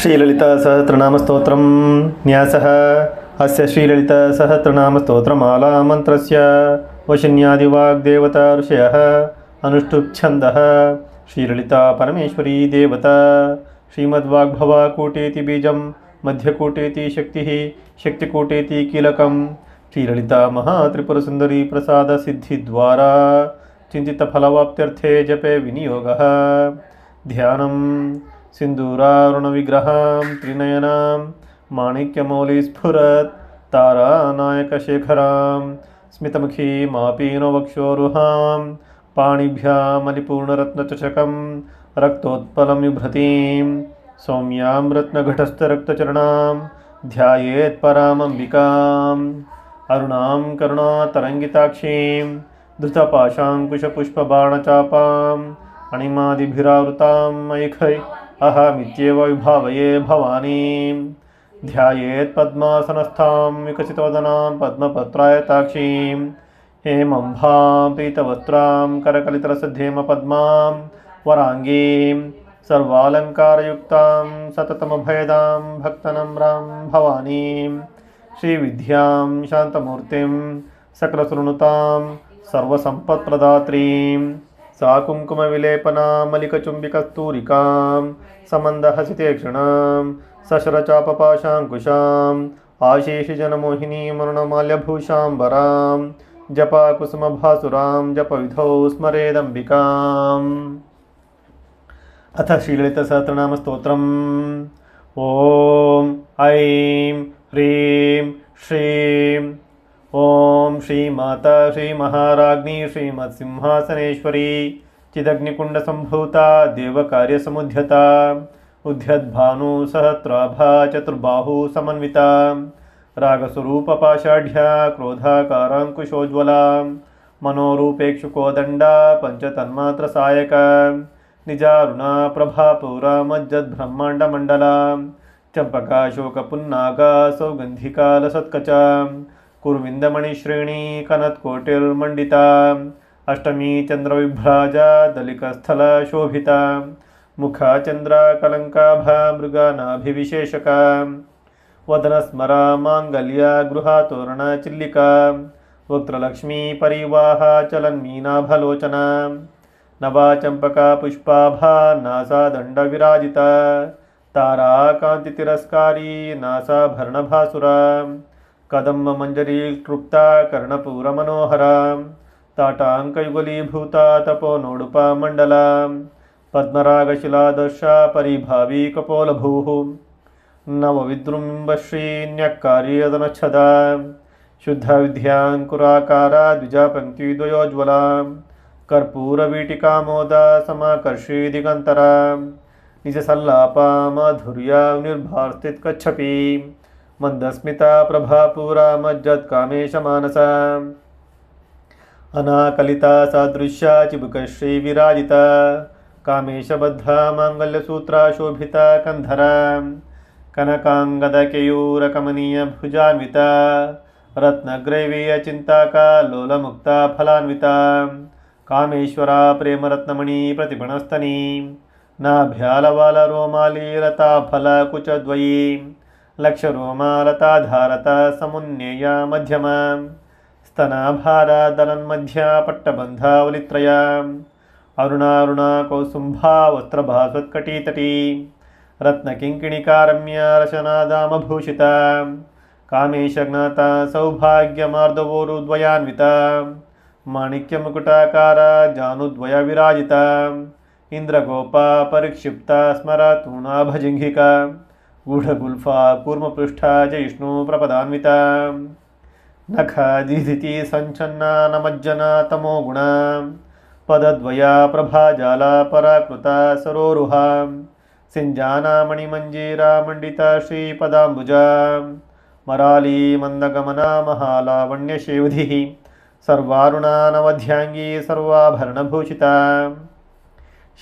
श्रीललितासहस्रनामस्तोत्रं न्यासः अस्य श्रीललितासहस्रनामस्तोत्रमाला मन्त्रस्य वशिन्यादिवाग्देवता ऋषयः अनुष्टुप्छन्दः श्रीललिता परमेश्वरी देवता श्रीमद्वाग्भवा कोटेति बीजं मध्यकोटेति शक्तिः शक्तिकोटेति कीलकं श्रीललिता महात्रिपुरसुन्दरी प्रसादसिद्धिद्वारा चिन्तितफलवाप्त्यर्थे जपे विनियोगः ध्यानं सिन्दूरारुणविग्रहां त्रिनयनां माणिक्यमौलिस्फुरत् तारानायकशेखरां स्मितमुखीमापीनवक्षोरुहां पाणिभ्यामलिपूर्णरत्नचषकं रक्तोत्पलं बिभ्रतीं सौम्यां रत्नघटस्थरक्तचरणां ध्यायेत्परामम्बिकाम् अरुणां करुणातरङ्गिताक्षीं धृतपाशाङ्कुशपुष्पबाणचापाम् अणिमादिभिरावृतां मयिखै अहमित्येव विभावये भवानीं ध्यायेत् पद्मासनस्थां विकसितवदनां पद्मपत्रायताक्षीं हेमम्भां पीतवस्त्रां करकलितरसद्धेमपद्मां वराङ्गीं सर्वालङ्कारयुक्तां सततमभयदां भक्तनम्रां भवानीं श्रीविद्यां शान्तमूर्तिं सकलसृणुतां सर्वसम्पत्प्रदात्रीं सा कुङ्कुमविलेपना मलिकचुम्बिकस्तूरिकां समन्दहसितेक्षणां सशरचापपाशाङ्कुशाम् आशीषजनमोहिनीमरुणमाल्यभूषाम्बरां जपाकुसुमभासुरां जपविधौ स्मरेदम्बिकाम्। अथ श्रीललितासहस्रनामस्तोत्रम्। ॐ ऐं ह्रीं श्रीं ओं श्रीमाता श्रीमहाराज्ञी श्रीमत्सिंहासनेश्वरी चिदग्निकुण्डसम्भूता देवकार्यसमुद्यता उद्यद्भानुसहस्राभा चतुर्बाहु समन्विता रागस्वरूपपाषाढ्या क्रोधाकाराङ्कुशोज्ज्वला मनोरूपेक्षुकोदण्डा पञ्चतन्मात्रसायका निजारुणा प्रभापूरा मज्जद्ब्रह्माण्डमण्डला चम्पकाशोकपुन्नागा सौगन्धिका लसत्कचा कुर्विन्दमणिश्रेणी कनत्कोटिर्मण्डिता अष्टमी चन्द्रविभ्राजा दलिकस्थलशोभिता मुखा चन्द्राकलङ्काभा मृगानाभिविशेषका वदनस्मरा माङ्गल्या गृहातोरणचिल्लिका वक्त्रलक्ष्मी परिवाहा चलन्मीनाभलोचना नवा चम्पका पुष्पाभा नासादण्डविराजिता तारा कान्तितिरस्कारी नासाभरणभासुरा कदम्बमञ्जरी क्लृप्ता कर्णपूरमनोहरा ताटाङ्कयुगलीभूता तपोनोडुपा पद्मरागशिलादर्शा परिभावी कपोलभूः नवविद्रुम्बश्रीन्यक्कार्यदनच्छदा शुद्धविद्याङ्कुराकारा द्विजापङ्क्तिद्वयोज्ज्वला कर्पूरवीटिकामोदा समाकर्षी दिगन्तरा निजसल्लापा माधुर्या निर्भास्तित्कच्छपी मन्दस्मिता प्रभापूरा मज्जत्कामेशमानसा अनाकलिता सादृश्या चिबुकश्री विराजिता कामेशबद्धा माङ्गल्यसूत्रा शोभिता कन्धरा कनकाङ्गदकेयूरकमनीयभुजान्विता रत्नग्रैवीयचिन्ताका लोलमुक्ता फलान्विता कामेश्वरा प्रेमरत्नमणि प्रतिपणस्तनी नाभ्यालवालरोमाली लताफलकुचद्वयी लक्षरोमालताधारता समुन्नेया मध्यमा स्तनाभारादलन्मध्या पट्टबन्धावलित्रया अरुणारुणा कौसुम्भा वस्त्रभास्वत्कटीतटी रत्नकिङ्किणिकारम्या रशनादामभूषिता कामेशज्ञाता सौभाग्यमार्दवोरुद्वयान्विता माणिक्यमुकुटाकारा जानुद्वयविराजिता इन्द्रगोपा परिक्षिप्ता स्मरतूणाभजिङ्घिका गूढगुल्फा कूर्मपृष्ठा जयिष्णुप्रपदान्विता नखादिधिति सञ्चन्ना नमज्जना तमोगुणा पदद्वया प्रभाजाला पराकृता सरोरुहा सिञ्जाना मणिमञ्जीरा मण्डिता श्रीपदाम्बुजा मराली मन्दगमना महालावण्यशेवधिः सर्वारुणा नवध्याङ्गी सर्वाभरणभूषिता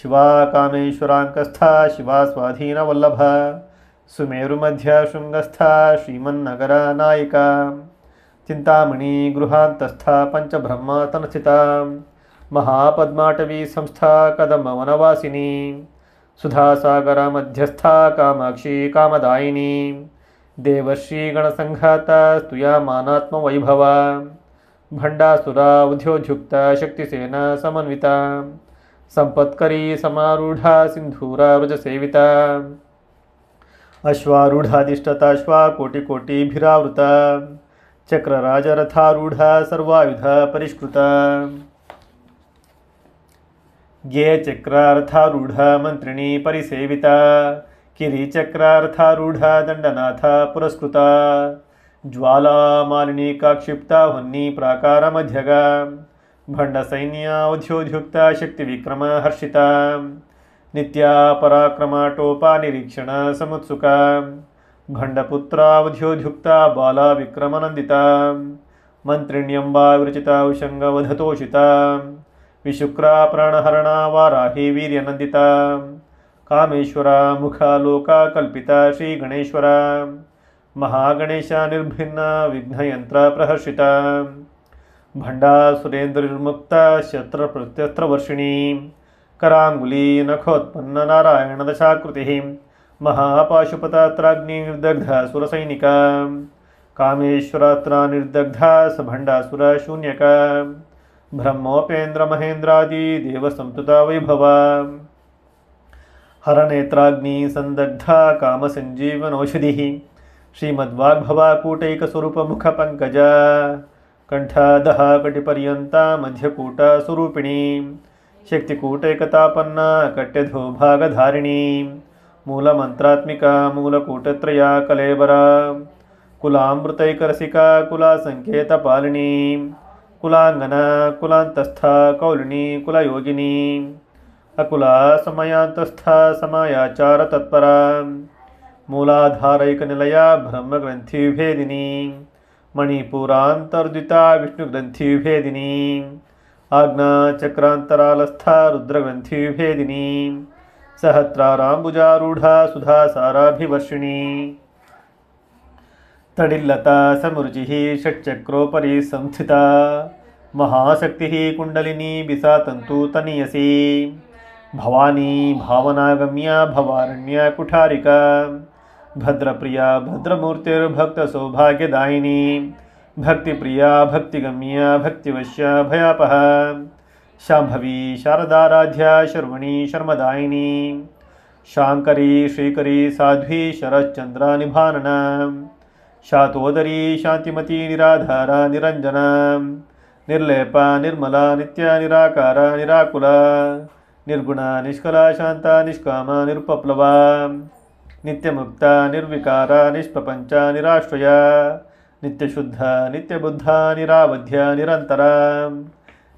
शिवा कामेश्वराङ्कस्था शिवा स्वाधीनवल्लभा सुमेरुमध्या शृङ्गस्था श्रीमन्नगरा नायिका चिन्तामणि गृहान्तस्था पञ्चब्रह्मतनस्थिता महापद्माटवी संस्था कदम्बवनवासिनी ಸುಧಾಸಾಗರ ಮಧ್ಯಸ್ಥಾ ಕಾಮಾಕ್ಷಿ ಕಾಮದಾಯಿನಿ ದೇವಶ್ರೀ ಗಣಸಂಘಾತ ಸ್ತುಯಾಮಾನಾತ್ಮ ವೈಭವ ಭಂಡಾಸುರ ಉದ್ಯೋಧ್ಯುಕ್ತ ಶಕ್ತಿಸೇನ ಸಮನ್ವಿತ ಸಂಪತ್ಕರಿ ಸಮಾರೂಢ ಸಿಂಧೂರ ವೃಜಸೇವಿತ ಅಶ್ವಾರೂಢಾಧಿಷ್ಠತಾಶ್ವ ಕೋಟಿಕೋಟಿಭಿರಾವೃತ ಚಕ್ರರಾಜರಥಾರೂಢ ಸರ್ವಾಯುಧ ಪರಿಷ್ಕೃತ ಗೆ ಚಕ್ರಾರ್ಥಾರೂಢ ಮಂತ್ರಿಣಿ ಪರಿಸೇವಿತ ಕಿರಿಚಕ್ರಾರ್ಥಾರೂಢ ದಂಡನಾಥ ಪುರಸ್ಕೃತ ಜ್ವಾಲಾಮಾಲಿನಿ ಕಾಕ್ಷಿಪ್ತ ಹೊನ್ನಿ ಪ್ರಾಕಾರ ಮಧ್ಯಗ ಭಂಡ ಸೈನ್ಯ ಉದ್ಯೋಧ್ಯುಕ್ತ ಶಕ್ತಿ ವಿಕ್ರಮ ಹರ್ಷಿತ ನಿತ್ಯ ಪರಾಕ್ರಮ ಟೋಪ ನಿರೀಕ್ಷಣ ಸಮುತ್ಸುಕ ಭಂಡಪುತ್ರ ಉದ್ಯೋಧ್ಯುಕ್ತ ಬಾಲ ವಿಕ್ರಮನಂದಿತ ಮಂತ್ರಿಣ್ಯಂಬ ವಿರಚಿತ ಉಷಂಗವಧತೋಷಿತ ವಿಶುಕ್ರ ಪ್ರಾಣಹರಣ ವಾರಾಹಿ ವೀರ್ಯನಂದಿತ ಕಾಮೇಶ್ವರ ಮುಖಾಲೋಕ ಕಲ್ಪಿತ ಶ್ರೀ ಗಣೇಶ್ವರ ಮಹಾಗಣೇಶ ನಿರ್ಭಿನ್ನ ವಿಘ್ನಯಂತ್ರ ಪ್ರಹರ್ಷಿತ ಭಂಡಾಸುರೇಂದ್ರನಿರ್ಮುಕ್ತ ಶಸ್ತ್ರ ಪ್ರತ್ಯಸ್ತ್ರವರ್ಷಿಣಿ ಕರಾಂಗುಲಿ ನಖೋತ್ಪನ್ನ ನಾರಾಯಣ ದಶಾಕೃತಿ ಮಹಾಪಾಶುಪತಾತ್ರಾಗ್ನಿ ನಿರ್ದಗ್ಧ ಸುರಸೈನಿಕ ಕಾಮೇಶ್ವರಾತ್ರ ನಿರ್ದಗ್ಧ ಸಭಂಡಾಸುರ ಶೂನ್ಯಕ ಬ್ರಹ್ಮೋಪೇಂದ್ರ ಮಹೇಂದ್ರಾದಿ ದೇವಸಂತುತ ವೈಭವ ಹರನೇತ್ರಾಗ್ನಿ ಸಂದಗ್ಧ ಕಾಮಸಂಜೀವನೌಷಧಿ ಶ್ರೀಮದ್ವಾಗ್ಭವ ಕೂಟೈಕಸ್ವರೂಪ ಮುಖ ಪಂಕಜ ಕಂಠದಹ ಕಟಿಪರ್ಯಂತ ಮಧ್ಯಕೂಟ ಸ್ವರೂಪಿಣಿ ಶಕ್ತಿಕೂಟೈಕತಾಪನ್ನ ಕಟ್ಯಧೋ ಭಾಗಧಾರಿಣಿ ಮೂಲಮಂತ್ರಾತ್ಮಿಕ ಮೂಲಕೂಟತ್ರಯ ಕಲೇಬರ ಕುಲಾಮೃತೈಕರಸಿಕ ಕುಲಸಂಕೇತ ಪಾಲಿನಿ ಕುಲಾಂಗನ ಕುಲಾಂತಸ್ಥ ಕೌಲಿನಿ ಕುಲಯೋಗಿನಿ ಅಕುಲ ಸಮಯಾಂತಸ್ಥ ಸಮಯಾಚಾರ ತತ್ಪರ ಮೂಲಾಧಾರೈಕ ನಿಲಯ ಬ್ರಹ್ಮಗ್ರಂಥಿ ವಿಭೇದಿನಿ ಮಣಿಪುರಾಂತರ್ದಿತ ವಿಷ್ಣುಗ್ರಂಥಿ ವಿಭೇದಿನಿ ಆಜ್ಞಾ ಚಕ್ರಾಂತರಾಲಸ್ಥ ರುದ್ರಗ್ರಂಥಿ ವಿಭೇದಿನಿ ಸಹಸ್ರಾರಾಂಬುಜಾರೂಢ ಸುಧಾಸಾರಾಭಿವರ್ಷಿಣಿ ತಡಿಲ್ಲತಾ ಸಮರುಚಿ ಷಟ್ಚಕ್ರೋಪರಿ ಸಂಸ್ಥಿತ ಮಹಾಶಕ್ತಿ ಕುಂಡಲಿನಿ ಬಿಸಾತಂತು ತನೀಯಸಿ ಭವಾನಿ ಭಾವನಾಗಮ್ಯ ಭವಾರಣ್ಯ ಕುಠಾರಿಕ ಭದ್ರಪ್ರಿಯ ಭದ್ರಮೂರ್ತಿರ್ಭಕ್ತ ಸೌಭಾಗ್ಯದಾಯಿನಿ ಭಕ್ತಿಪ್ರಿಯ ಭಕ್ತಿಗಮ್ಯ ಭಕ್ತಿವಶ್ಯ ಭಯಾಪಹ ಶಾಂಭವಿ ಶಾರದಾರಾಧ್ಯ ಶರ್ವಣಿ ಶರ್ಮದಾಯಿನಿ ಶಾಂಕರಿ ಶ್ರೀಕರಿ ಸಾಧ್ವಿ ಶರಶ್ಚಂದ್ರ ನಿಭಾನನ ಶಾತೋದರಿ ಶಾಂತಿಮತಿ ನಿರಾಧಾರ ನಿರಂಜನ ನಿರ್ಲೇಪ ನಿರ್ಮಲ ನಿತ್ಯ ನಿರಾಕಾರ ನಿರಾಕುಲ ನಿರ್ಗುಣ ನಿಷ್ಕಲ ಶಾಂತ ನಿಷ್ಕಾಮ ನಿರುಪಪ್ಲವ ನಿತ್ಯಮುಕ್ತ ನಿರ್ವಿಕಾರ ನಿಷ್ಪ್ರಪಂಚ ನಿರಾಶ್ರಯ ನಿತ್ಯಶುದ್ಧ ನಿತ್ಯಬುದ್ಧ ನಿರಾವಧ್ಯ ನಿರಂತರ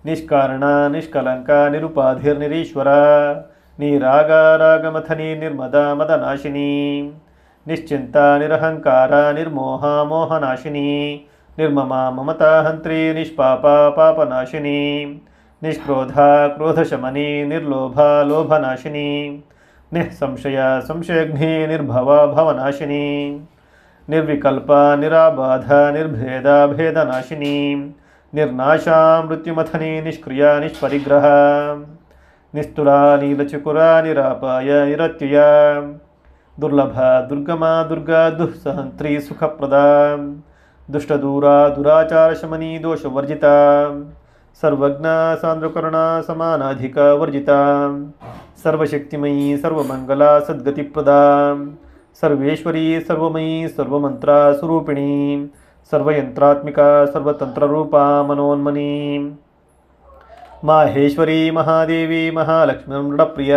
ನಿಷ್ಕಾರಣ ನಿಷ್ಕಲಂಕ ನಿರುಪಾಧಿರ್ನಿರೀಶ್ವರ ನಿರಾಗ ರಾಗಮಥನಿ ನಿರ್ಮದ ಮದನಾಶಿನಿ ನಿಶ್ಚಿಂತ ನಿರಹಂಕಾರ ನಿರ್ಮೋಹ ಮೋಹನಾಶಿನಿ ನಿರ್ಮಮ ಮಮತಾ ಹಂತ್ರಿ ನಿಷ್ಪಾಪ ಪಾಪನಾಶಿನಿ ನಿಷ್ಕ್ರೋಧ ಕ್ರೋಧಶಮನಿ ನಿರ್ಲೋಭ ಲೋಭನಾಶಿನಿ ನಿಸ್ಸಂಶಯ ಸಂಶಯಘ್ನಿ ನಿರ್ಭವ ಭವನಾಶಿನಿ ನಿರ್ವಿಕಲ್ಪ ನಿರಾಬಾಧ ನಿರ್ಭೇದ ಭೇದನಾಶಿನಿ ನಿರ್ನಾಶ ಮೃತ್ಯುಮಥನಿ ನಿಷ್ಕ್ರಿಯ ನಿಷ್ಪರಿಗ್ರಹ ನಿಸ್ತುಲ ನೀಲಚಕುರ ನಿರಾಪಾಯ ನಿರತ್ಯಯ ದುರ್ಲಭ ದುರ್ಗಮ ದುರ್ಗಾ ದುಃಸಹಂತ್ರಿ ಸುಖಪ್ರದ ದುಷ್ಟದೂರ ದುರಾಚಾರ ಶಮನಿ ದೋಷವರ್ಜಿತ ಸರ್ವಜ್ಞ ಸಾಂದ್ರಕರುಣ ಸಮಾನಾಧಿಕ ವರ್ಜಿತ ಸರ್ವಶಕ್ತಿಮಯೀ ಸರ್ವಮಂಗಲ ಸದ್ಗತಿಪ್ರದ ಸರ್ವೇಶ್ವರಿ ಸರ್ವಮಯೀ ಸರ್ವಮಂತ್ರ ಸ್ವರೂಪಿಣಿ ಸರ್ವಯಂತ್ರಾತ್ಮಿಕ ಸರ್ವತಂತ್ರರೂಪ ಮನೋನ್ಮನಿ ಮಾಹೇಶ್ವರಿ ಮಹಾದೇವಿ ಮಹಾಲಕ್ಷ್ಮೀ ಮೃಡಪ್ರಿಯ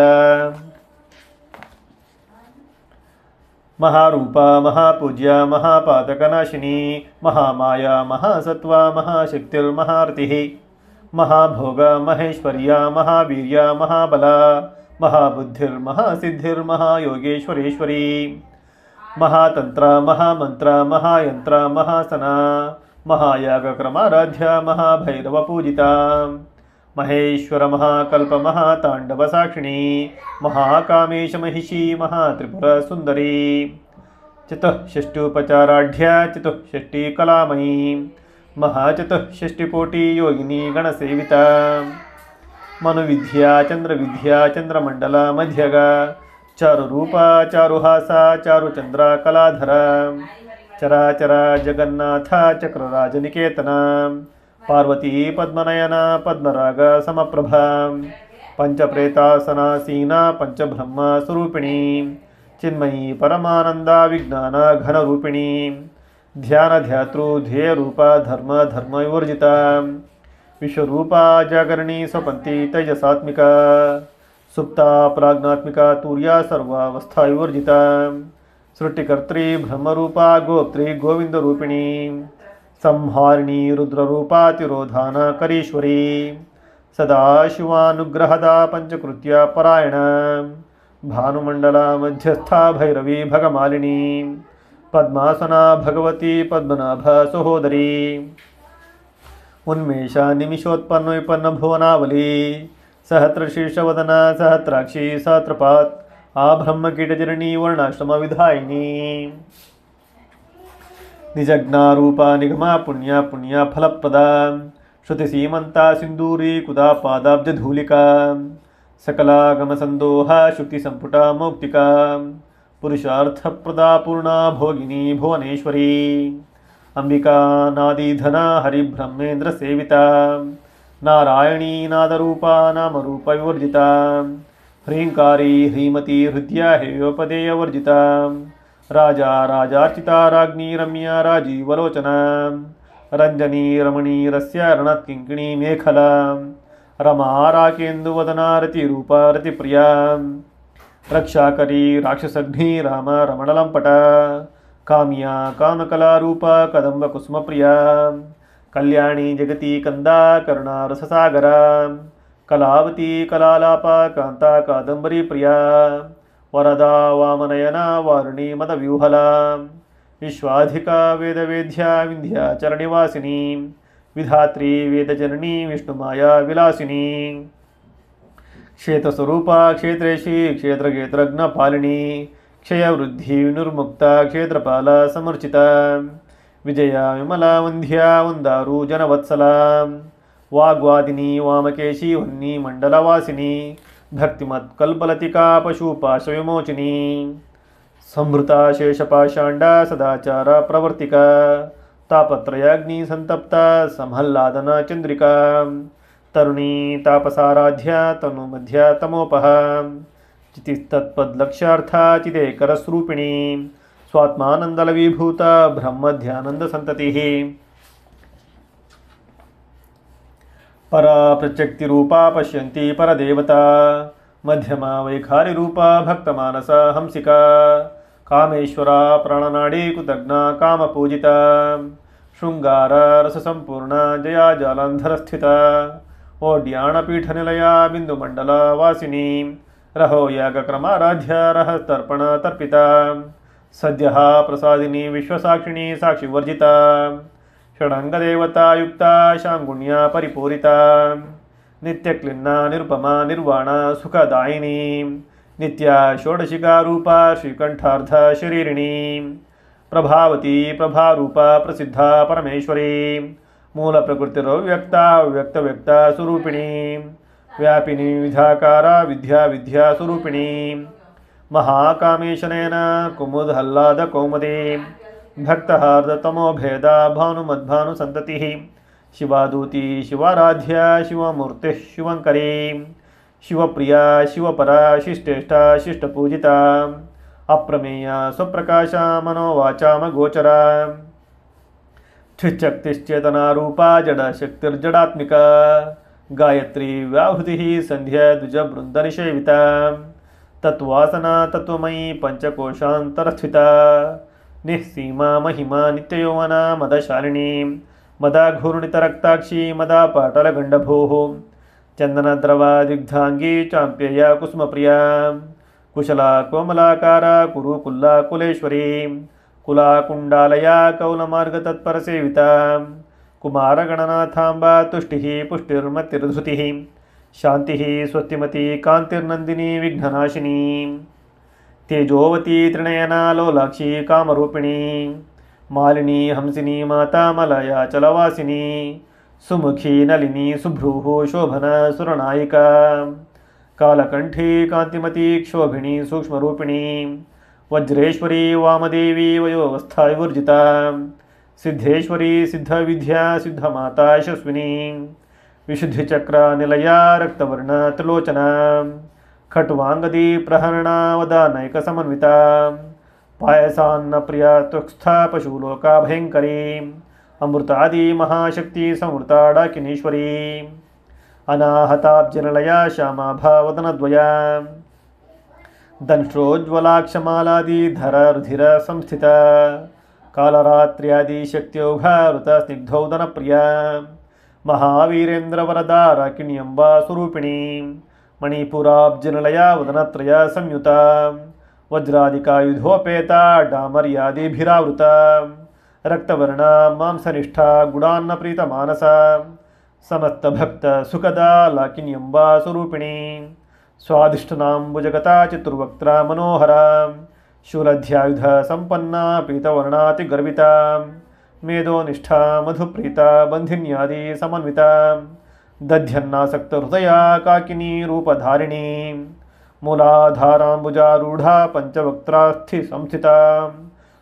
ಮಹಾರೂಪ ಮಹಾಪೂಜ್ಯ ಮಹಾಪಾತಕನಾಶಿನಿ ಮಹಾಮಾಯ ಮಹಾಸತ್ವ ಮಹಾಶಕ್ತಿರ್ಮಹಾರತಿ ಮಹಾಭೋಗ ಮಹೇಶ್ವರ್ಯ ಮಹಾವೀರ್ಯ ಮಹಾಬಲ ಮಹಾಬುದ್ಧಿರ್ಮಹಾಸಿದ್ಧಿರ್ಮಹಾಯೋಗೇಶ್ವರೇಶ್ವರಿ ಮಹಾತಂತ್ರ ಮಹಾಮಂತ್ರ ಮಹಾಯಂತ್ರ ಮಹಾಸನ ಮಹಾಯಾಗಕ್ರಮಾರಾಧ್ಯ ಮಹಾಭೈರವ ಪೂಜಿತ ಮಹೇಶ್ವರ ಮಹಾಕಲ್ಪ ಮಹಾತಾಂಡವ ಸಾಕ್ಷಿಣಿ ಮಹಾಕಾಮೇಶ ಮಹಿಷಿ ಮಹಾತ್ರಿಪುರ ಸುಂದರಿ ಚತುಷ್ಷಷ್ಟ್ಯುಪಚಾರಾಢ್ಯ ಚತುಷ್ಷಷ್ಟಿ ಕಲಾಮಯಿ ಮಹಾಚತುಷ್ಷಷ್ಟಿಕೋಟಿ ಯೋಗಿನಿ ಗಣಸೇವಿತ ಮನುವಿದ್ಯಾ ಚಂದ್ರವಿದ್ಯಾ ಚಂದ್ರಮಂಡಲ ಮಧ್ಯಗ ಚಾರುರೂಪ ಚಾರುಹಾಸ ಚಾರುಚಂದ್ರ ಕಲಾಧರ ಚರಾಚರ ಜಗನ್ನಾಥ ಚಕ್ರರಾಜನಿಕೇತನ ಪಾರ್ವತಿ ಪದ್ಮನಯನ ಪದ್ಮರಾಗ ಸಮಪ್ರಭ ಪಂಚಪ್ರೇತಾಸನಾಸೀನ ಪಂಚಬ್ರಹ್ಮ ಸ್ವರೂಪಿಣಿ ಚಿನ್ಮಯಿ ಪರಮಾನಂದ ವಿಜ್ಞಾನ ಘನರೂಪಿಣಿ ಧ್ಯಾನ ಧ್ಯಾತೃ ಧ್ಯೇಯ ರೂಪ ಧರ್ಮ ಧರ್ಮ ವಿವರ್ಜಿತ ವಿಶ್ವರೂಪ ಜಾಗರಣಿ ಸ್ವಪಂತಿ ತೈಜಸಾತ್ಮಿಕ ಸುಪ್ತ ಪ್ರಾಜ್ಞಾತ್ಮಿಕ ತೂರ್ಯ ಸರ್ವಾವಸ್ಥಾ ವಿವರ್ಜಿತ ಸೃಷ್ಟಿಕರ್ತ್ರಿ ಬ್ರಹ್ಮರೂಪ ಗೋಪ್ತ್ರಿ ಗೋವಿಂದ ರೂಪಿಣಿ ಸಂಹಾರಿಣಿ ರುದ್ರರೂಪಾತಿರೋಧಾನ ಕರೀಶ್ವರಿ ಸದಾಶಿವಾನುಗ್ರಹದ ಪಂಚಕೃತ್ಯ ಪರಾಯಣ ಭಾನುಮಂಡಲ ಮಧ್ಯಸ್ಥ ಭೈರವಿ ಭಗಮಾಲಿನಿ ಪದ್ಮಾಸನ ಭಗವತಿ ಪದ್ಮನಾಭ ಸಹೋದರಿ ಉನ್ಮೇಷ ನಿಮಿಷೋತ್ಪನ್ನ ವಿಪನ್ನ ಭುವನಾವಲಿ ಸಹಸ್ರಶೀರ್ಷವದನ ಸಹಸ್ರಾಕ್ಷಿ ಸಹಸ್ರಪಾತ್ ಆ ಬ್ರಹ್ಮಕೀಟಜರಣಿ ವರ್ಣಾಶ್ರಮ ವಿಧಾಯಿನಿ ನಿಜಜ್ಞಾರೂಪ ನಿಗಮ ಪುಣ್ಯ ಪುಣ್ಯ ಫಲಪ್ರದ ಶ್ರುತಿ ಸೀಮಂತ ಸಿಂಧೂರಿ ಕುದಾ ಪಾದಾಬ್ಜಧೂಲಿಕಾ ಸಕಲಾಗಮ ಸಂದೋಹ ಶುಕ್ತಿ ಸಂಪುಟ ಮೌಕ್ತಿಕ ಪುರುಷಾರ್ಥಪ್ರದಾ ಪೂರ್ಣ ಭೋಗಿನಿ ಭುವನೇಶ್ವರಿ ಅಂಬಿಕಾ ನಾದಿಧನ ಹರಿಬ್ರಹ್ಮೇಂದ್ರ ಸೇವಿತ ನಾರಾಯಣೀ ನಾದರೂಪ ನಾಮರೂಪ ವಿವರ್ಜಿತ ಹ್ರೀಂಕಾರಿ ಹ್ರೀಮತಿ ಹೃದಯ ಹೇಯೋಪದೇಯ ವರ್ಜಿತ ರಾಜಾ ರಾಜಾರ್ಚಿತ ರಾಜ್ಞಿ ರಮ್ಯ ರಾಜೀವಲೋಚನ ರಂಜನಿ ರಮಣೀ ರಸ್ಯ ರಣತ್ಕಿಂಕಿಣಿ ಮೇಖಲಾ रमा राकेन्दुवदना रतिरूप रतिप्रिया रक्षाकरी राक्षसघ्नी राम रमणलंपट काम्या कामकलारूप कदम्बकुसुमप्रिया कल्याणी जगती कंदा करुणा रससागर कलावती कलालाप कांता कादंबरी प्रिया वरदा वामनयना वारुणी मदव्यूहला विश्वाधिका वेदवेद्या विंध्याचलनिवासिनी विधात्री वेदजननी विष्णुमाया विलासिनी क्षेत्रस्वरूपा क्षेत्रेशी क्षेत्रक्षेत्रज्ञपालिनी क्षयवृद्धि विनुर्मुक्ता क्षेत्रपाला समर्चिता विजया विमला वंध्या वंदारू जनवत्सला वाग्वादिनी वामकेशी वन्नी मंडलवासिनी भक्तिमत्कल्पलतिका पशुपाशविमोचिनी संभृता शेषपाषाण्डा सदाचार प्रवर्तिका तापत्रयाग्नि संतप्ता समहल्लादन चंद्रिका तरुणी तापसाराध्या तनुमध्या तमोपह चितिस्तत्पदलक्ष्यार्था चिदेकरस्वरूपिणी स्वात्मानंदलविभूता ब्रह्मध्यानंद संततिः परा प्रत्यक्ति रूपा पश्यन्ति परदेवता मध्यमा वैखारी रूपा भक्तमानसा हंसिका कामेश्वरा प्राणनाडी कुतज्ञा कामपूजिता शृंगार रससंपूर्णा जया जालंधर स्थिता ओड्याणपीठ निलया बिंदुमंडला वासिनी रहो यागक्रमाराध्या रहस्तर्पण तर्पिता सद्यः प्रसादिनी विश्वसाक्षिणी साक्षिवर्जिता षडंगदेवता युक्ता शांगुण्या परिपूरिता नित्यक्लिन्ना निरुपमा निर्वाणा सुखदायिनी नित्या षोडशिका रूपा श्रीकंठार्ध शरीरिणी प्रभावती प्रभारूपा प्रसिद्धा परमेश्वरी मूल प्रकृतिरव्यक्ता व्यक्त व्यक्ता स्वरूपिणी व्यापिनी विधाकारा विद्या विद्या स्वरूपिणी महाकामेशनेन कुमुदहल्लाद कौमुदी भक्तहार्द तमो भेदा भानुमद्भानु संततिः शिवादूती शिवाराध्या शिवमूर्तिः शिवंकरी शिवप्रिया शिवपरा शिष्टेष्टा शिष्टपूजिता अप्रमेया स्वप्रकाशा मनोवाचामगोचरा चिच्छक्तिश्चेतना रूपा जडशक्तिर्जडात्मिका गायत्री व्याहृतिः संध्या द्विजबृन्दनिषेविता तत्वासना तत्वमयी पंचकोशान्तरस्थिता निःसीमा महिमा नित्ययौवना मदशालिनी मदाघूर्णितरक्ताक्षी मदापाटलगण्डभूः चंदनद्रवादिग्धांगी चांप्यया कुसुमप्रिया कुशला कोमलाकारा कुरुकुल्ला कुलेश्वरी कुला कुंडालया कौलमार्गतत्परसेविता कुमारगणनाथांबा तुष्टिः पुष्टिर्मतिर्धृतिः शांतिः स्वस्तिमती कांतिर्नंदिनी विघ्ननाशिनी तेजोवती त्रिनयना लोलाक्षी कामरूपिणी मालिनी हंसिनी माता मलया चलवासिनी सुमुखी नलिनी सुभ्रूः शोभना सुरनायिका कालकंठी कांतिमती क्षोभिणी सूक्ष्मरूपिणी वज्रेश्वरी वामदेवी वयोवस्था विवर्जिता सिद्धेश्वरी सिद्धविद्या सिद्धमाता यशस्विनी विशुद्धिचक्र निलया रक्तवर्ण त्रिलोचना खट्वांगदी प्रहरणा वदानैक समन्विता पायसान्न प्रिया तुक्स्था पशुलोका भयंकरी अमृतादि महाशक्ति संवृता डाकिनीश्वरी अनाहताब्जनलया श्यामा भावदनद्वया दंष्ट्रोज्ज्वलाक्षमालादिधर रुधिर संस्थिता कालरात्र्यादि शक्त्योघारुत स्निग्धौदन प्रिया महावीरेन्द्र वरदा राकिण्यंबा स्वरूपिणी मणिपुराब्जनलया वदनत्रया संयुता वज्रादिकायुधोपेता डामर्यादिभिरावृता रक्तवर्णा मांसनिष्ठा गुणान्न प्रीतमानसा समस्त भक्त सुखदा लाकिन्यंबा स्वरूपिणी स्वादिष्टनाम्बुजगता चतुर्वक्त्रा मनोहरा शूलध्यायुध संपन्ना पीतवर्णातिगर्विता मेधोनिष्ठा मधुप्रीता बंधिन्यादि समन्विता दध्यन्नासक्त हृदया काकिनी रूपधारिणी मूलाधाराम्बुजारूढ़ा पंचवक्त्रास्थि संस्थिता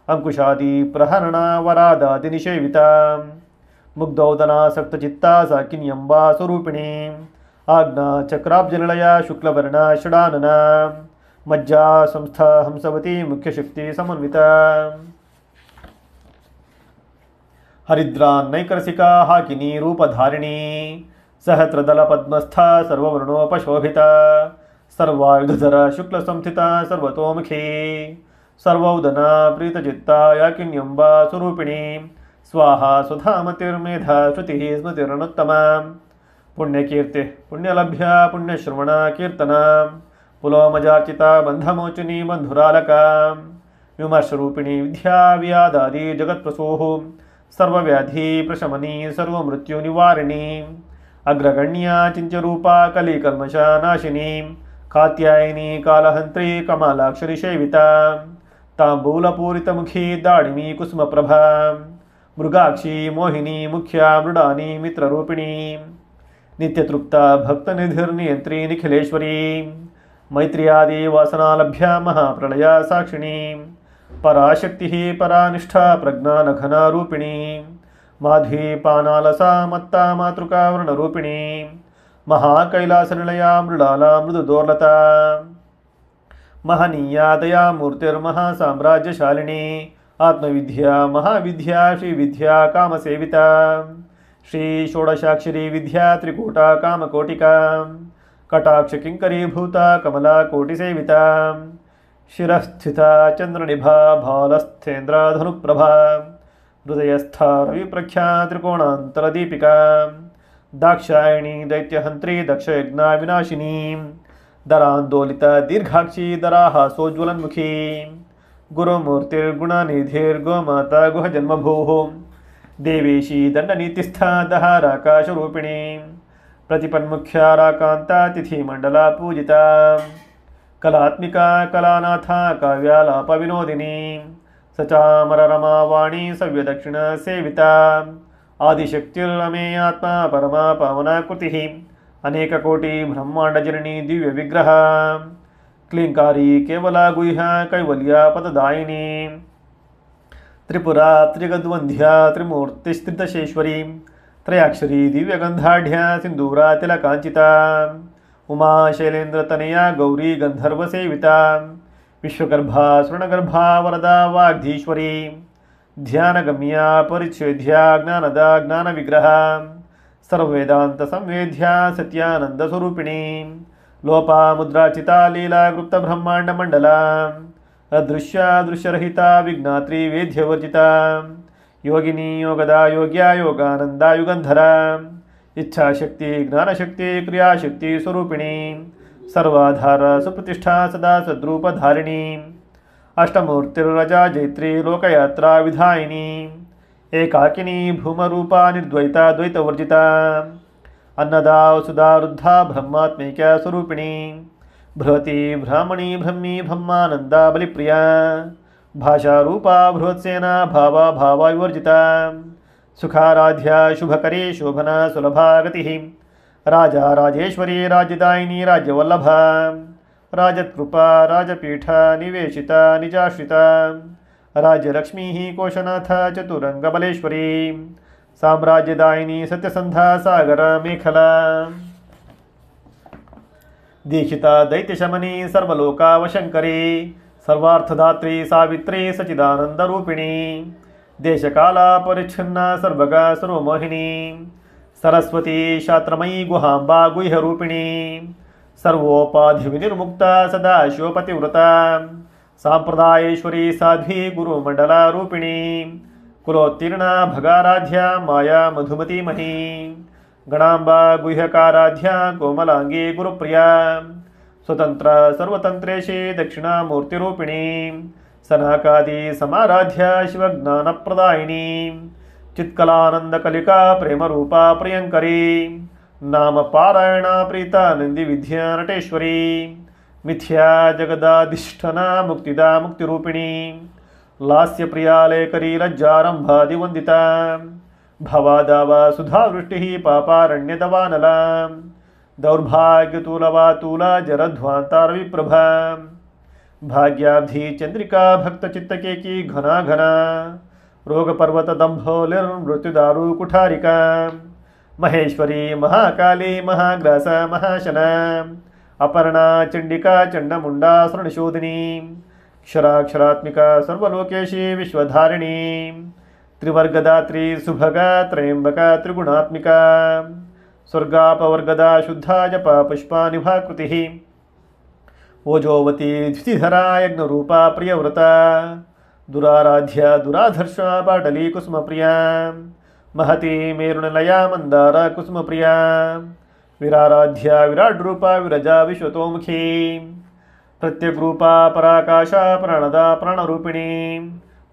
अंकुशादि प्रहरणा वरादादि निषेविता मुग्धौदनासक्तचित्ता साकिन्यंबा स्वरूपिणी आज्ञा चक्राब्जनिलया शुक्लवर्णा षडानना मज्जा संस्था हंसवती मुख्यशक्ति समन्विता हरिद्रा नैकरसिका हाकिनी रूपधारिणी सहस्रदल पद्मस्था सर्ववर्णोपशोभिता सर्वायुधधर शुक्ल संस्थिता सर्वतोमुखी सर्वौदना प्रीतचित्ता याकिन्यंबा स्वरूपिणी स्वाहा सुधामतिर्मेधा श्रुति स्मृतिरनुत्तमा पुण्यकीर्ति पुण्यलभ्या पुण्यश्रवणा कीर्तना पुलोमजार्चिता बंधमोचनी बंधुरालका विमर्शरूपिणी विद्या व्यादादि जगत्प्रसूः सर्वव्याधि प्रशमनी सर्वमृत्युनिवारिणी अग्रगण्या चिंत्यरूपा कलिकल्मषा नाशिनी कात्यायनी कालहंत्री कमलाक्षरी सेविता तांबूलपूरितमुखी दाडिमी कुसुमप्रभा मृगाक्षी मोहिनी मुख्या मृडानी मित्ररूपिणी नित्यतृप्ता भक्तनिधिर्नियंत्री निखिलेश्वरी मैत्र्यादि वासनालभ्या महाप्रलया साक्षिणी पराशक्ति परानिष्ठा प्रज्ञानघना रूपिणी माध्वीपानालसा मत्ता मातृका वर्णरूपिणी महाकैलासनिलया मृडाला मृदुदोर्लता महनीया दया मूर्तिर्महासाम्राज्यशालिनी आत्मविद्या महाविद्या श्रीविद्या कामसेविता श्री षोडशाक्षरी विद्या त्रिकूटा कामकोटिका कटाक्ष किंकरीभूता कमला कोटिसेविता शिरस्थिता चंद्रनिभा भालस्थेन्द्रधनुप्रभा हृदयस्था रविप्रख्या त्रिकोणान्तरदीपिका दाक्षायणी दैत्यहंत्री दक्षयज्ञा विनाशिनी दरांदोलिता दीर्घाक्षी दराहासोज्ज्वलन्मुखी गुरुमूर्तिर्गुणनिधिर्गोमाता गुहजन्मभूः देवेशी दंडनीतिस्था दहाराकाशरूपिणी प्रतिपन्मुख्या राकांता तिथिमंडला पूजिता कलात्मिका कलानाथा काव्यालापविनोदिनी सचामररमावाणी सव्यदक्षिण सेविता आदिशक्तिर्अमेयात्मा परमा पावना कृतिः अनेककोटि ब्रह्मांडजननी दिव्य विग्रह क्लींकारी केवला गुह्या कैवल्या पददायिनी त्रिपुरा त्रिगद्वंध्या त्रिमूर्तिस्त्रिदशेश्वरी त्रयाक्षरी दिव्यगंधाढ्या सिंदूरा तिलकांचिता उमा शैलेन्द्रतनया गौरी गंधर्वसेविता विश्वगर्भा स्वर्णगर्भा वरदा वाग्धीश्वरी ध्यानगम्या परिच्छेद्या ज्ञानदा ज्ञानविग्रह सर्ववेदांत संवेद्या सत्यानंद स्वरूपिणी लोपा मुद्राचिता लीला गुप्त ब्रह्मांड मंडला अदृश्या दृश्यरहिता विज्ञात्री वेद्यवर्जिता योगिनी योगदा योग्या योगानंदा युगंधरा इच्छाशक्ति ज्ञानशक्ति क्रियाशक्ति स्वरूपिणी सर्वाधार सुप्रतिष्ठा सदा सद्रूपधारिणी अष्टमूर्तिर्रजा जैत्री लोकयात्रा विधायिनी एकाकिनी भूमरूपा निर्द्वैता द्वैतवर्जिता अन्नदा सुधा रुद्धा ब्रह्मात्मिका स्वरूपिणी बृहती ब्राह्मणी ब्रह्मी ब्रह्मानंदा बलिप्रिया भाषा रूपा बृहत्सेना भावा भावा विवर्जिता सुखाराध्या शुभकरी शोभना सुलभा गतिः राजा राजेश्वरी राजदायिनी राज्यवल्लभ राजत्कृपा राजपीठ निवेशिता निजाश्रिता राज्यलक्ष्मी कोशनाथ चतुरंगबलेश्वरी साम्राज्यदायिनी सत्यसंधा सागर मेखला दीक्षिता दैत्यशमनी सर्वलोकावशंकरी सर्वार्थदात्री सावित्री सचिदानंदरूपिणी देशकाला परिच्छिन्ना सर्वगा सर्वमोहिनी सरस्वती शात्रमयी गुहांबा गुह्यरूपिणी सर्वोपाधिविनिर्मुक्ता सदाशिवपतिव्रता सांप्रदायेश्वरी साध्वी गुरुमंडलारूपिणी कुलोत्तीर्णा भगाराध्या माया मधुमती मही गणांबा गुह्यकाराध्या कोमलांगी गुरुप्रिया स्वतंत्र सर्वतंत्रेशी दक्षिणामूर्तिरूपिणी सनकादि समाराध्या शिवज्ञानप्रदायिनी चित्कलानंदकलिका प्रेमरूपा प्रियंकरी नाम पारायणा प्रीता नंदी विद्या नटेश्वरी मिथ्या जगदाधिष्ठना मुक्तिदा मुक्तिरूपिणी लास्य प्रिया लेकरी लज्जारंभादिवंदिता भवादावा सुधावृष्टि पापारण्यदवानला दौर्भाग्यतूलवातूला जरध्वांतारविप्रभा भाग्याब्धि चंद्रिका भक्तचित्तके की घना घना रोगपर्वत दंभोलिर्मृत्युदारु कुठारिका महेश्वरी महाकाली महाग्रास महाशना अपर्णा चंडिका चंडमुंडा शरणशोधिनी क्षराक्षरात्मिका सर्वलोकेशी विश्वधारिणी त्रिवर्गदात्री सुभगा त्रयंबका त्रिगुणात्मिका स्वर्गापवर्गदा शुद्धा जपा पुष्पा निभाकृतिः ओजोवती द्वितिधरा यज्ञरूपा प्रियव्रता दुराराध्या दुराधर्षा पाटली कुसुमप्रिया महती मेरुणलया मंदारा कुसुमप्रिया विराराध्या विराड्रूपा विरजा विश्वतोमुखी प्रत्यग्रूपा पराकाशा प्राणदा प्राणरूपिणी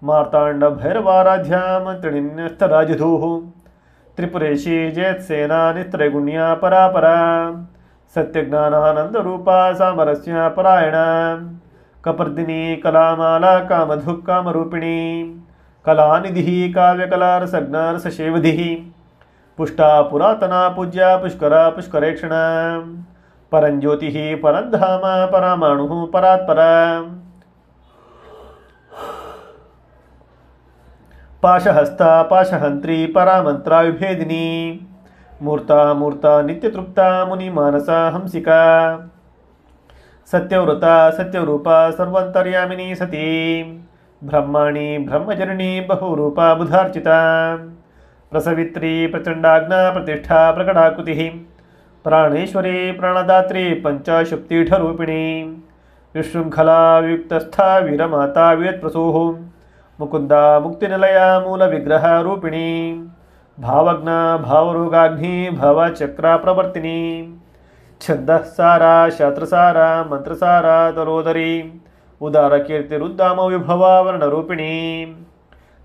मार्तांड भैरवाराध्या मंत्रिण्यस्तराजधूः त्रिपुरेशी जयत्सेना नित्रैगुण्या परापरा सत्यज्ञानानंदरूपा सामरस्या परायणा कपर्दिनी कलामाला कामधुः कामरूपिणी कलानिधिः काव्यकला रसज्ञा रसशेवधिः पुष्टा पुरातना पूज्या पुष्करा पुष्करेक्षणा परंज्योतिः परंधाम परामाणुः परात्परा पाशहस्ता पाशहंत्री परामंत्रा विभेदिनी मूर्ता मूर्ता नित्यतृप्ता मुनिमानसा हंसिका सत्यव्रता सत्यरूपा सर्वांतर्यामिनी सती ब्रह्माणी ब्रह्मजननी बहुरूपा बुधार्चिता प्रसवित्री प्रचंडाग्ना प्रतिष्ठा प्रकटाकृतिः प्राणेश्वरी प्राणदात्री पंचशुप्तीठरूपिणी विशृंखला वियुक्तस्था वीरमाता वीरप्रसूः मुकुंदा मुक्तिनिलया मूल विग्रह रूपिणी भावज्ञा भावरोगाग्नि भवचक्रा प्रवर्तिनी छंदसारा शास्त्रसारा मंत्रसारा तरोदरी उदार कीर्तिरुद्दाम विभवा वर्णरूपिणी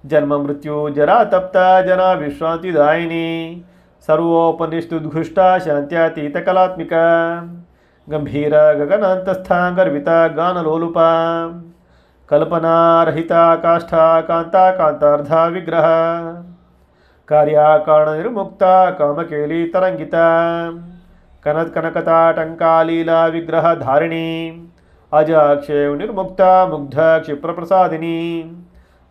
जन्म मृत्यु जरा तप्ता जना विश्रांतिदायिनी सर्वोपनिषदुद्घुष्टा शांत्यातीतकलात्मिका गंभीर गगनांतस्था गर्विता गानलोलुपा कल्पना रहिता काष्ठा कांता कांतार्धा विग्रह कार्याकारण निर्मुक्ता कामकेली तरंगिता कनक कनकता टंकालीला विग्रह धारिणी अजाक्षेव निर्मुक्ता मुग्ध क्षिप्र प्रसादिनी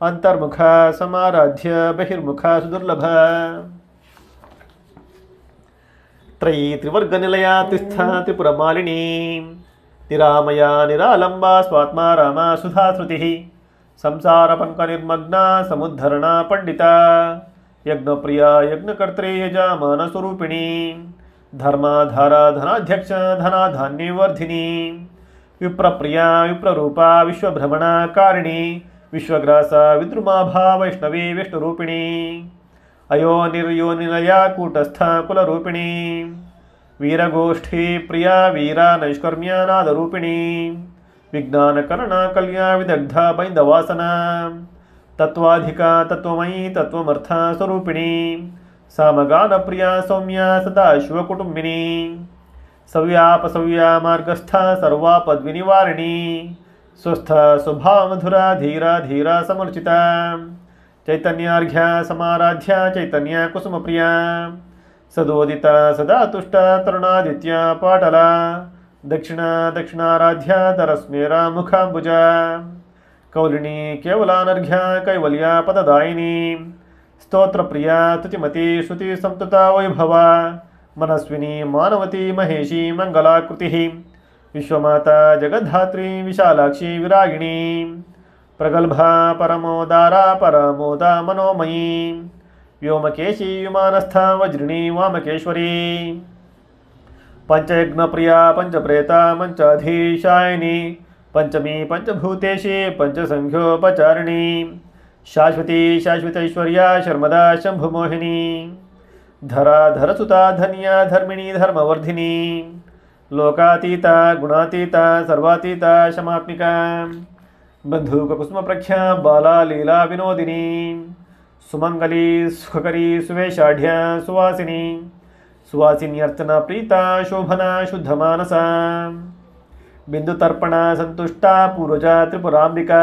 अंतर्मुख समाराध्य बहिर्मुख सुदुर्लभ त्रयी त्रिवर्ग निलया तिस्था त्रिपुरमालिनी निरामया निरालंबा स्वात्मा रामा सुधाश्रुतिः संसार पंक निर्मग्ना समुद्धरणा पंडिता यज्ञप्रिया यज्ञकर्त्री यजमान स्वरूपिणी धर्माधारा धनाध्यक्ष धनाधान्यवर्धिनी विप्रप्रिया विप्ररूपा विश्वभ्रमणा कारिणी विश्वग्रासा विद्रुमाभा वैष्णवी विष्णुरूपिणी अयोनिर्योनिलया कूटस्था कुलरूपिणी वीरगोष्ठी प्रिया वीरा नैष्कर्म्या नादरूपिणी विज्ञानकरणा कल्या विदग्धा बैन्दवासना तत्वाधिका तत्वमयी तत्वमर्था स्वरूपिणी सामगानप्रिया सौम्या सदाशिवकुटुम्बिनी सव्यापसव्या मार्गस्था सर्वापद्विनिवारिणी स्वस्थ स्वभावमधुरा धीरा धीरा समर्चिता चैतन्यार्घ्या समाराध्या चैतन्या कुसुमप्रिया ಸದೋದಿತ ಸದಾ ತುಷ್ಟ ತರುಣಾದಿತ್ಯ ಪಾಟಲ ದಕ್ಷಿಣ ದಕ್ಷಿಣಾರಾಧ್ಯ ತರಸ್ಮೇರ ಮುಖಾಂಬುಜ ಕೌಲಿಣಿ ಕೇವಲಾನರ್ಘ್ಯ ಕೈವಲ್ಯ ಪದದಾಯಿನಿ ಸ್ತೋತ್ರ ಪ್ರಿಯ ತುತಿಮತಿ ಶ್ರುತಿ ಸಂತುತ ವೈಭವ ಮನಸ್ವಿನಿ ಮಾನವತಿ ಮಹೇಶಿ ಮಂಗಲಾಕೃತಿ ವಿಶ್ವಮಾತಾ ಜಗದ್ಧಾತ್ರಿ ವಿಶಾಲಾಕ್ಷಿ ವಿರಾಗಿಣಿ ಪ್ರಗಲ್ಭಾ ಪರಮೋದಾರ ಪರಮೋದ ಮನೋಮಯೀ ವ್ಯೋಮಕೇಶಿ ವಿಮಾನಸ್ಥ ವಜ್ರಿಣಿ ವಾಮಕೇಶ್ವರಿ ಪಂಚಯಜ್ಞಪ್ರಿಯಾ ಪಂಚಪ್ರೇತ ಪಂಚಾಧೀಶಾಯಿನಿ ಪಂಚಮಿ ಪಂಚಭೂತೇಶಿ ಪಂಚಸಂಖ್ಯೋಪಚಾರಿಣಿ ಶಾಶ್ವತಿ ಶಾಶ್ವತೈಶ್ವರ್ಯ ಶರ್ಮದಾ ಶಂಭುಮೋಹಿನಿ ಧರಾಧರಸುತಾ ಧನ್ಯ ಧರ್ಮಿಣಿ ಧರ್ಮವರ್ಧಿನಿ ಲೋಕಾತೀತ ಗುಣಾತೀತ ಸರ್ವಾತೀತ ಶಮಾತ್ಮಿಕ ಬಂಧೂಕಕುಸುಮ ಪ್ರಖ್ಯಾ ಬಾಲಾ ಲೀಲಾ ವಿನೋದಿನಿ ಸುಮಂಗಲಿ ಸುಖಕರಿ ಸುವೇಶಾಢ್ಯ ಸುವಾಸಿನಿ ಸುವಾಸಿನ್ಯರ್ಚನ ಪ್ರೀತ ಶೋಭನಾ ಶುದ್ಧ ಮಾನಸ ಬಿಂದುತರ್ಪಣ ಸಂತುಷ್ಟ ಪೂರ್ವಜ ತ್ರಿಪುರಾಂಬಿಕಾ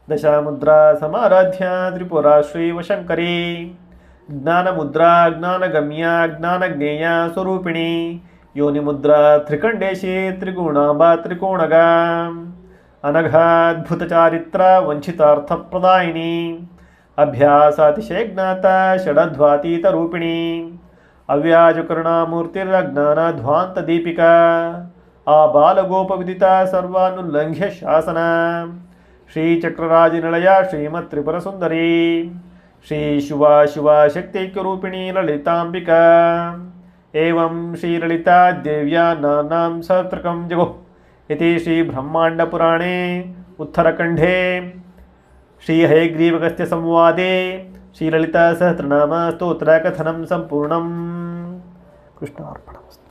ದಶಾಮುದ್ರಾ ಸಮಾರಾಧ್ಯ ತ್ರಿಪುರಾ ಶ್ರೀವಶಂಕರಿ ಜ್ಞಾನಮುದ್ರಾ ಜ್ಞಾನಗಮ್ಯ ಜ್ಞಾನಜ್ಞೇಯ ಸ್ವರೂಪಿಣಿ ಯೋನಿಮುದ್ರಾ ತ್ರಿಕಂಡೇಶಿ ತ್ರಿಗುಣಾಂಬಾ ತ್ರಿಕೋಣಗ ಅನಘಾದ್ಭುತಚಾರಿತ್ರ ವಂಚಿತಾರ್ಥಪ್ರದಾಯಿನಿ ಅಭ್ಯಾಸಾತಿಶಯಜ್ಞಾತ ಷಡಧ್ವಾತೀತರೂಪಿಣಿ ಅವ್ಯಾಜಕರುಣಾಮೂರ್ತಿರಜ್ಞಾನಧ್ವಾಂತದೀಪಿಕಾ ಆಬಾಲಗೋಪವಿದಿತ ಸರ್ವಾನುಲ್ಲಂಘ್ಯ ಶಾಸನ ಶ್ರೀಚಕ್ರರಾಜನಿಲಯ ಶ್ರೀಮತ್ತ್ರಿಪುರಸುಂದರಿ ಶ್ರೀ ಶಿವ ಶಿವ ಶಕ್ತೈಕ್ಯರೂಪಿಣಿ ಲಲಿತಾಂಬಿಕಾ ಏವಂ ಶ್ರೀಲಲಿತಾ ದೇವ್ಯಾ ನಾಮ್ನಾಂ ಸಹಸ್ರಕಂ ಜಗೋ इति श्रीब्रह्माण्डपुराणे उत्तरखण्डे श्रीहयग्रीवगस्त्यसंवादे श्रीललितासहस्रनाम स्तोत्रकथनं सम्पूर्णम्। कृष्णार्पणमस्तु।